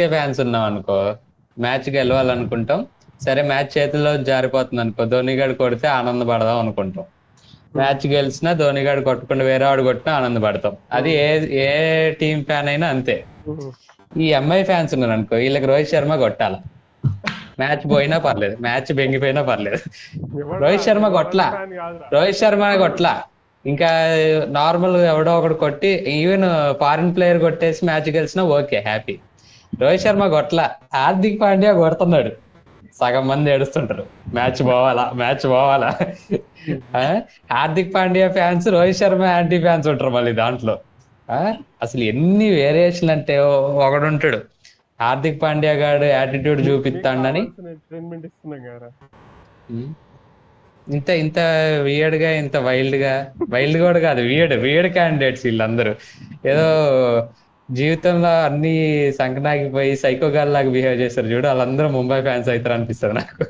CSK fans ఉన్నాం అనుకో, match గెలవాలనుకుంటాం. సరే మ్యాచ్ చేతుల్లో జారిపోతుంది అనుకో, ధోని గాడు కొడితే ఆనందపడదాం అనుకుంటాం. మ్యాచ్ గెలిచినా ధోని గాడు కొట్టకుండా వేరే వాడు కొట్టినా ఆనందపడతాం. అది ఏ ఏ టీం ఫ్యాన్ అయినా అంతే. ఈ ఎంఐ ఫ్యాన్స్ ఉన్నారు అనుకో, వీళ్ళకి రోహిత్ శర్మ కొట్టాల. మ్యాచ్ పోయినా పర్లేదు, మ్యాచ్ బెంగిపోయినా పర్లేదు. రోహిత్ శర్మ కొట్లా, రోహిత్ శర్మ కొట్లా, ఇంకా నార్మల్ ఎవడో ఒకడు కొట్టి, ఈవెన్ ఫారిన్ ప్లేయర్ కొట్టేసి మ్యాచ్ గెలిచినా ఓకే, హ్యాపీ. రోహిత్ శర్మ కొట్లా, హార్దిక్ పాండ్యా కొడుతున్నాడు. సగం మంది ఏడుస్తుంటారు, మ్యాచ్ పోవాలా మ్యాచ్ పోవాలా. Hardik Pandya fans, Rohit Sharma anti fans ఉంటారు మళ్ళీ దాంట్లో. అసలు ఎన్ని వేరియేషన్ అంటే, ఒకడు ఉంటాడు హార్దిక్ పాండ్యా గాడు యాటిట్యూడ్ చూపిస్తాడని ఇంత ఇంత వియర్డ్ గా, ఇంత వైల్డ్ కూడా కాదు, వియర్డ్ క్యాండిడేట్స్ వీళ్ళందరూ. ఏదో జీవితంలో అన్ని సంకనాగిపోయి సైకోగాల్ లాగా బిహేవ్ చేస్తారు చూడు, వాళ్ళందరూ ముంబై ఫ్యాన్స్ అవుతారు అనిపిస్తుంది నాకు.